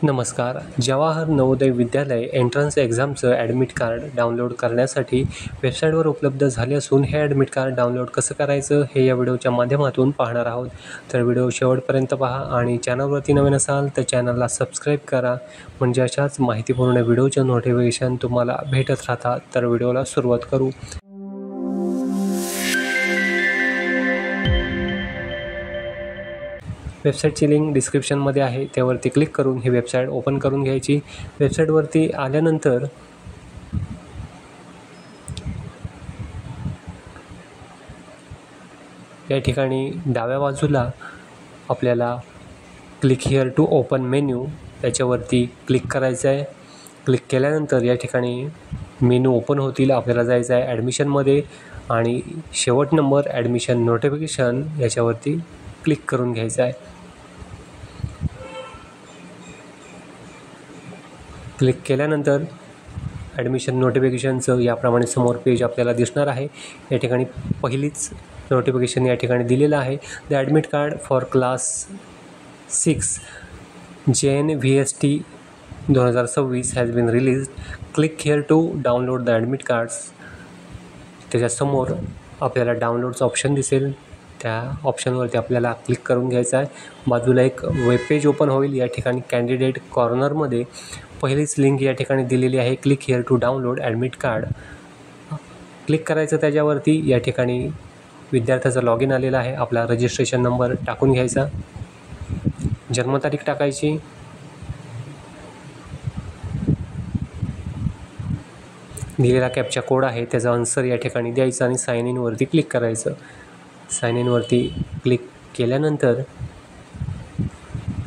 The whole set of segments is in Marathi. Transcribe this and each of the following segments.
नमस्कार. Jawahar Navodaya Vidyalaya entrance एक्झामचं admit card download करण्यासाठी वेबसाईटवर उपलब्ध झाले असून हे ॲडमिट कार्ड डाउनलोड कसं करायचं हे या व्हिडिओच्या माध्यमातून पाहणार आहोत. तर व्हिडिओ शेवटपर्यंत पहा आणि चॅनलवरती नवीन असाल तर चॅनलला सबस्क्राईब करा, म्हणजे अशाच माहितीपूर्ण व्हिडिओचं नोटिफिकेशन तुम्हाला भेटत राहतात. तर व्हिडिओला सुरुवात करू. वेबसाईटची लिंक डिस्क्रिप्शनमध्ये आहे, त्यावरती क्लिक करून ही वेबसाईट ओपन करून घ्यायची. वेबसाईटवरती आल्यानंतर या ठिकाणी डाव्या बाजूला आपल्याला click here to open menu याच्यावरती क्लिक करायचं आहे. क्लिक केल्यानंतर या ठिकाणी मेनू ओपन होतील. आपल्याला जायचं आहे ॲडमिशनमध्ये आणि शेवट नंबर ॲडमिशन नोटिफिकेशन याच्यावरती क्लिक करून घ्यायचं आहे. क्लिक केल्यानंतर ॲडमिशन नोटिफिकेशनचं याप्रमाणे समोर पेज आपल्याला दिसणार आहे. या ठिकाणी पहिलीच नोटिफिकेशन या ठिकाणी दिलेलं आहे. The admit card for class 6 JNVST 2026 has been release. Click here to download the admit cards. त्याच्यासमोर आपल्याला डाउनलोडचं ऑप्शन दिसेल, त्या ऑप्शनवरती आपल्याला क्लिक करून घ्यायचं आहे. बाजूला एक वेब पेज ओपन होईल. या ठिकाणी कॅन्डिडेट कॉर्नरमध्ये पहिलीच लिंक या ठिकाणी दिलेली आहे, click here to download admit card. Click करायचं त्याच्यावरती. या ठिकाणी विद्यार्थ्याचा लॉग इन आलेला आहे. आपला रजिस्ट्रेशन नंबर टाकून घ्यायचा, जन्मतारीख टाकायची, दिलेला कॅप्चा कोड आहे त्याचा आन्सर या ठिकाणी द्यायचा आणि साइन इनवरती क्लिक करायचं. साइन इनवरती क्लिक केल्यानंतर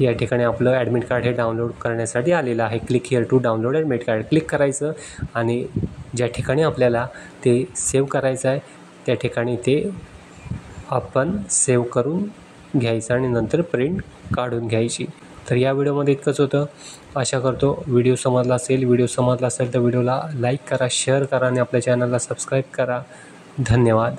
या ठिकाणी आपलं ॲडमिट कार्ड हे डाउनलोड करण्यासाठी आलेलं आहे. Click here to download admit card click करायचं आणि ज्या ठिकाणी आपल्याला ते सेव्ह करायचं आहे त्या ठिकाणी ते आपण सेव्ह करून घ्यायचं आणि नंतर प्रिंट काढून घ्यायची. तर या व्हिडिओमध्ये इतकंच होतं. आशा करतो व्हिडिओ समजला असेल. व्हिडिओ समजला असेल तर व्हिडिओला लाईक करा, शेअर करा आणि आपल्या चॅनलला सबस्क्राईब करा. धन्यवाद.